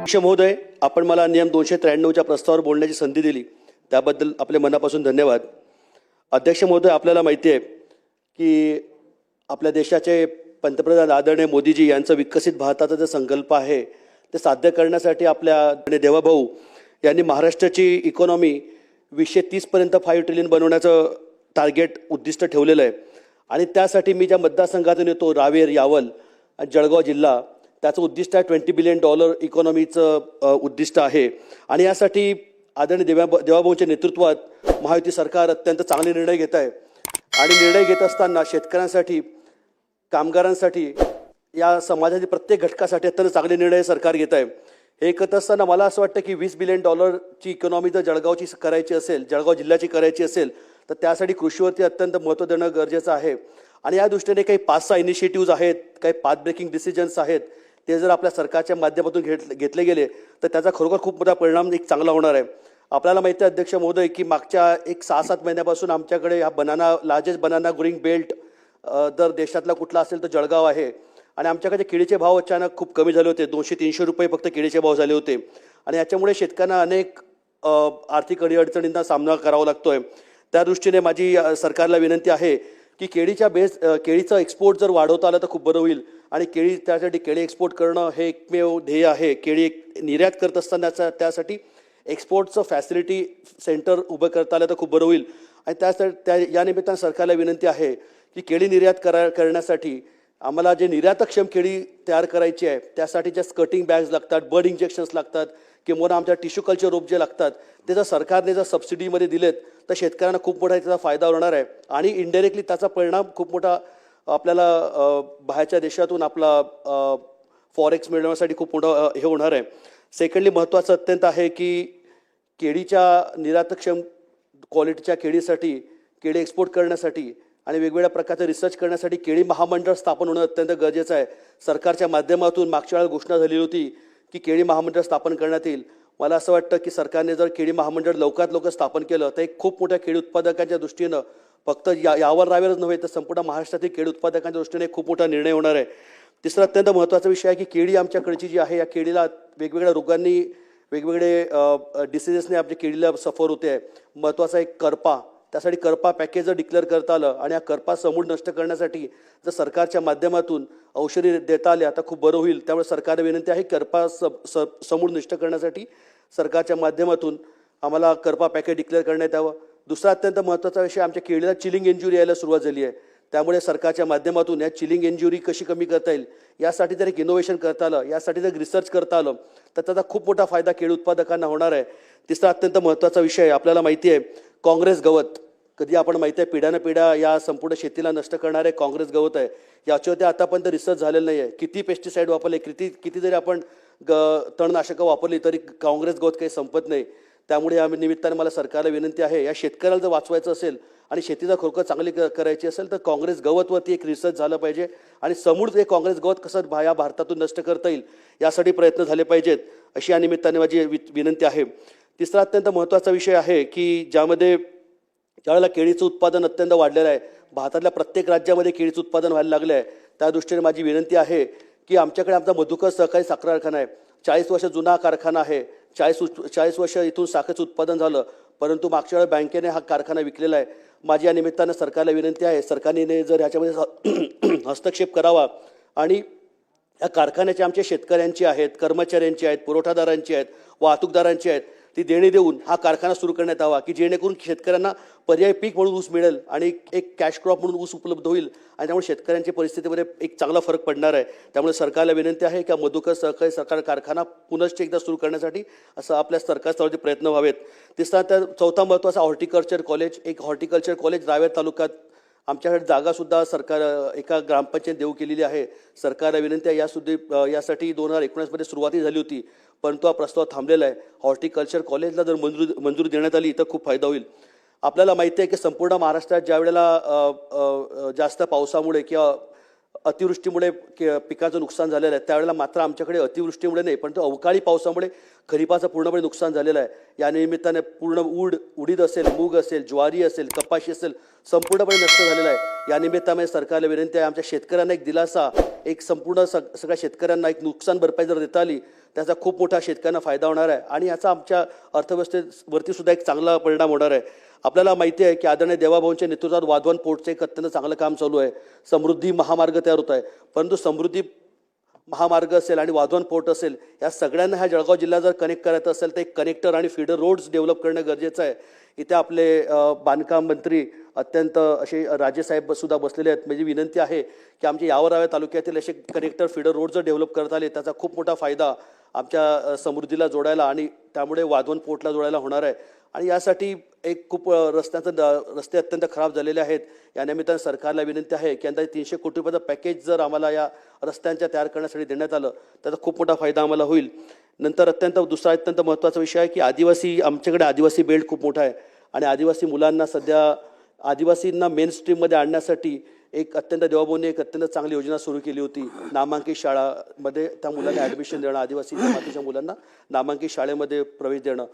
अध्यक्ष महोदय, आपण मला नियम 293च्या प्रस्तावावर बोलण्याची संधी दिली त्याबद्दल आपले मनापासून धन्यवाद। अध्यक्ष महोदय, आपल्याला माहिती आहे की आपल्या देशाचे पंतप्रधान आदरणीय मोदीजी यांचा विकसित भारताचा जो संकल्प आहे ते साध्य करण्यासाठी आपल्या देवाभाऊ यांनी महाराष्ट्राची इकॉनॉमी 2030 पर्यंत 5 ट्रिलियन बनवण्याचं टार्गेट उद्दिष्ट ठेवलेलं आहे। आणि त्यासाठी मी ज्या मतदारसंघातून येतो रावेर, यावल आणि जळगाव जिल्हा, त्याचं उद्दिष्ट आहे $20 बिलियन इकॉनॉमीचं उद्दिष्ट आहे। आणि यासाठी आदरणीय देवाभाऊंच्या नेतृत्वात महायुती सरकार अत्यंत चांगले निर्णय घेत आहे। आणि निर्णय घेत असताना शेतकऱ्यांसाठी, कामगारांसाठी, या समाजातील प्रत्येक घटकासाठी अत्यंत चांगले निर्णय सरकार घेत आहे। हे करत असताना मला असं वाटतं की $20 बिलियन इकॉनॉमी जर जळगावची करायची असेल, जळगाव जिल्ह्याची करायची असेल, तर त्यासाठी कृषीवरती अत्यंत महत्त्व देणं गरजेचं आहे। आणि या दृष्टीने काही 5-6 इनिशिएटिव्ज आहेत, काही पाथ ब्रेकिंग डिसिजन्स आहेत, ते जर आपल्या सरकारच्या माध्यमातून घेतले गेले तर त्याचा खरोखर खूप मोठा परिणाम चांगला होणार आहे। आपल्याला माहिती आहे अध्यक्ष महोदय की मागच्या 6-7 महिन्यापासून आमच्याकडे हा लार्जेस्ट बनाना ग्रोइंग बेल्ट जर देशातला कुठला असेल तर जळगाव आहे। आणि आमच्याकडे केळीचे भाव अचानक खूप कमी झाले होते, 200-300 रुपये फक्त केळीचे भाव झाले होते। आणि याच्यामुळे शेतकऱ्यांना अनेक आर्थिक अडचणींना सामना करावा लागतोय। त्या दृष्टीने माझी सरकारला विनंती आहे की केळीचं एक्सपोर्ट जर वाढवता आलं तर खूप बरं होईल। आणि त्यासाठी केळी एक्सपोर्ट करणं हे एकमेव ध्येय आहे। केळी निर्यात करत असताना त्यासाठी एक्सपोर्टचं फॅसिलिटी सेंटर उभं करता आलं तर खूप बरं होईल। आणि या निमित्तानं सरकारला विनंती आहे की केळी निर्यात करण्यासाठी आम्हाला जे निर्यातक्षम केळी तयार करायची आहे त्यासाठी ज्या स्कर्टिंग बॅग्स लागतात, बर्ड इंजेक्शन्स लागतात, किंवा आमच्या टिश्यू कल्चर रोप जे लागतात ते जर सरकारने जर सबसिडीमध्ये दिलेत तर शेतकऱ्यांना खूप मोठा त्याचा फायदा होणार आहे। आणि इनडायरेक्टली त्याचा परिणाम खूप मोठा आपल्याला बाहेरच्या देशातून आपला फॉरेक्स मिळवण्यासाठी खूप मोठं हे होणार आहे। सेकंडली महत्त्वाचं अत्यंत आहे की केळीच्या निर्यातक्षम क्वालिटीच्या केळीसाठी, केळी एक्सपोर्ट करण्यासाठी आणि वेगवेगळ्या प्रकारचे रिसर्च करण्यासाठी केळी महामंडळ स्थापन होणं अत्यंत गरजेचं आहे। सरकारच्या माध्यमातून मागच्या वेळेला घोषणा झाली होती की केळी महामंडळ स्थापन करण्यात येईल। मला असं वाटतं की सरकारने जर केळी महामंडळ लवकरात लवकर स्थापन केलं तर एक खूप मोठ्या केळी उत्पादकांच्या दृष्टीनं फक्त यावर रावेरच नव्हे तर संपूर्ण महाराष्ट्रातील केळी उत्पादकांच्या दृष्टीने खूप मोठा निर्णय होणार आहे। तिसरा अत्यंत महत्त्वाचा विषय आहे की केळी आमच्याकडची जी आहे या केळीला वेगवेगळ्या रोगांनी, वेगवेगळे डिसीजेसने आपल्या केळीला सफर होते आहे। महत्त्वाचा एक करपा, त्यासाठी करपा पॅकेज जर डिक्लेअर करता आलं आणि हा करपा समूळ नष्ट करण्यासाठी जर सरकारच्या माध्यमातून औषधी देता आल्या तर खूप बरं होईल। त्यामुळे सरकारला विनंती आहे करपा समूळ नष्ट करण्यासाठी सरकारच्या माध्यमातून आम्हाला करपा पॅकेज डिक्लेअर करण्यात यावं। दुसरा अत्यंत महत्त्वाचा विषय, आमच्या केळीला चिलिंग इंजुरी यायला सुरुवात झाली आहे। त्यामुळे सरकारच्या माध्यमातून या चिलिंग इंजुरी कशी कमी करता येईल यासाठी जर एक इनोव्हेशन करता आलं, यासाठी जर रिसर्च करता आलं तर त्याचा खूप मोठा फायदा केळी उत्पादकांना होणार आहे। तिसरा अत्यंत महत्त्वाचा विषय, आपल्याला माहिती आहे काँग्रेस गवत, कधी आपण माहिती आहे पिढ्यानपिढ्या या संपूर्ण शेतीला नष्ट करणारे काँग्रेस गवत आहे, याच्यावरती आतापर्यंत रिसर्च झालेलं नाही आहे। किती पेस्टिसाईड वापरले, किती जरी आपण तणनाशकं वापरली तरी काँग्रेस गवत काही संपत नाही। त्यामुळे या निमित्ताने मला सरकारला विनंती आहे, या शेतकऱ्याला जर वाचवायचं असेल आणि शेतीचा खरोखर चांगली करायची असेल तर काँग्रेस गवतवरती एक रिसर्च झालं पाहिजे आणि समूळ ते काँग्रेस गवत कसं या भारतातून नष्ट करता येईल यासाठी प्रयत्न झाले पाहिजेत, अशी या निमित्ताने माझी विनंती आहे। तिसरा अत्यंत महत्त्वाचा विषय आहे की ज्यावेळेला केळीचं उत्पादन अत्यंत वाढलेलं आहे, भारतातल्या प्रत्येक राज्यामध्ये केळीचं उत्पादन व्हायला लागलं आहे, त्या दृष्टीने माझी विनंती आहे की आमच्याकडे आमचा मधुकर सहकारी साखर कारखाना आहे, 40 वर्ष जुना कारखाना आहे, 40 वर्ष इथून साखरेचं उत्पादन झालं, परंतु मागच्या वेळेला बँकेने हा कारखाना विकलेला आहे। माझी या निमित्तानं सरकारला विनंती आहे, सरकारने जर ह्याच्यामध्ये हस्तक्षेप करावा आणि या कारखान्याचे आमच्या शेतकऱ्यांची आहेत, कर्मचाऱ्यांची आहेत, पुरवठादारांची आहेत, वाहतूकदारांची आहेत, ती देणी देऊन हा कारखाना सुरू करण्यात यावा की जेणेकरून शेतकऱ्यांना पर्यायी पीक म्हणून ऊस मिळेल आणि एक कॅश क्रॉप म्हणून ऊस उपलब्ध होईल आणि त्यामुळे शेतकऱ्यांच्या परिस्थितीमध्ये एक चांगला फरक पडणार आहे। त्यामुळे सरकारला विनंती आहे की मधुकर सहकारी साखर कारखाना पुनश्च एकदा सुरू करण्यासाठी असं आपल्या सरकारस्तरावरती प्रयत्न व्हावेत। चौथा महत्त्वाचा हॉर्टिकल्चर कॉलेज, एक हॉर्टिकल्चर कॉलेज रावेर तालुक्यात आमच्याकडे जागासुद्धा सरकार एका ग्रामपंचायत देऊ केलेली आहे। सरकारला विनंती आहे, यासाठी 2019 मध्ये सुरुवाती झाली होती, परंतु हा प्रस्ताव थांबलेला आहे। हॉर्टिकल्चर कॉलेजला जर मंजुरी देण्यात आली तर खूप फायदा होईल। आपल्याला माहिती आहे की संपूर्ण महाराष्ट्रात ज्या वेळेला जास्त पावसामुळे किंवा अतिवृष्टीमुळे पिकाचं नुकसान झालेलं आहे, त्यावेळेला मात्र आमच्याकडे अतिवृष्टीमुळे नाही पण तो अवकाळी पावसामुळे खरीपाचं पूर्णपणे नुकसान झालेलं आहे। या निमित्ताने पूर्ण उडीद असेल, मूग असेल, ज्वारी असेल, कपाशी असेल संपूर्णपणे नष्ट झालेला आहे। या निमित्ताने सरकारला विनंती आहे, आमच्या शेतकऱ्यांना एक दिलासा, एक संपूर्ण सगळ्या शेतकऱ्यांना एक नुकसान भरपाई जर देता आली त्याचा खूप मोठा शेतकऱ्यांना फायदा होणार आहे आणि याचा आमच्या अर्थव्यवस्थेवरती सुद्धा एक चांगला परिणाम होणार आहे. आपल्याला माहिती आहे की आदरणीय देवाभाऊंच्या नेतृत्वात वाधवान पोर्टचं एक अत्यंत चांगलं काम चालू आहे. समृद्धी महामार्ग तयार होत आहे, परंतु समृद्धी महामार्ग असेल आणि वाधवान पोर्ट असेल, या सगळ्यांना ह्या जळगाव जिल्हा जर कनेक्ट करायचं असेल तर एक कनेक्टर आणि फीडर रोड्स डेव्हलप करणं गरजेचं आहे. इथे आपले बांधकाम मंत्री अत्यंत असे राजेसाहेब सुद्धा बसलेले आहेत. माझी विनंती आहे की आमच्या यावराव्या तालुक्यातील असे कनेक्टर फीडर रोड जर डेव्हलप करता आले त्याचा खूप मोठा फायदा आमच्या समृद्धीला जोडायला आणि त्यामुळे वाधवन पोर्टला जोडायला होणार आहे. आणि यासाठी एक खूप रस्ते अत्यंत खराब झालेले आहेत. या निमित्तानं सरकारला विनंती आहे की अंदाजे 300 कोटी रुपयाचं पॅकेज जर आम्हाला या रस्त्यांच्या तयार करण्यासाठी देण्यात आलं त्याचा खूप मोठा फायदा आम्हाला होईल. नंतर दुसरा अत्यंत महत्त्वाचा विषय आहे की आमच्याकडे आदिवासी बेल्ट खूप मोठा आहे आणि आदिवासी मुलांना सध्या आदिवासींना मेन स्ट्रीममध्ये आणण्यासाठी एक देवाभाऊंनी एक अत्यंत चांगली योजना सुरू केली होती. नामांकित शाळामध्ये त्या मुलांना ॲडमिशन देणं, आदिवासी जमातीच्या मुलांना नामांकित शाळेमध्ये प्रवेश देणं.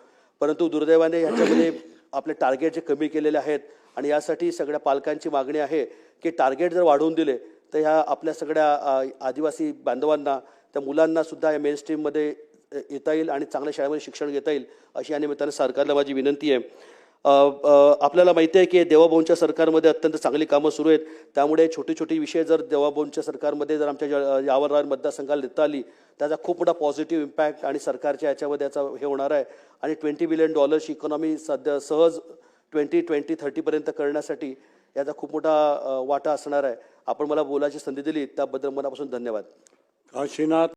परंतु दुर्दैवाने ह्याच्यामध्ये आपले टार्गेट जे कमी केलेले आहेत आणि यासाठी सगळ्या पालकांची मागणी आहे की टार्गेट जर वाढवून दिले तर ह्या आपल्या सगळ्या आदिवासी बांधवांना त्या मुलांना सुद्धा या मेन स्ट्रीममध्ये येता येईल आणि चांगल्या शाळेमध्ये शिक्षण घेता येईल अशी या निमित्ताने सरकारला माझी विनंती आहे. आपल्याला माहिती आहे की देवाभाऊंच्या सरकारमध्ये अत्यंत चांगली कामं सुरू आहेत. त्यामुळे छोटी छोटी विषय जर देवाभाऊंच्या सरकारमध्ये जर आमच्या यावर मतदारसंघाला देता आली त्याचा खूप मोठा पॉझिटिव्ह इम्पॅक्ट आणि सरकारच्या याच्यामध्ये याचा हे होणार आहे. आणि $20 बिलियन इकॉनॉमी सध्या सहज 2020-30 करण्यासाठी याचा खूप मोठा वाटा असणार आहे. आपण मला बोलायची संधी दिली त्याबद्दल मनापासून धन्यवाद. काशीनाथ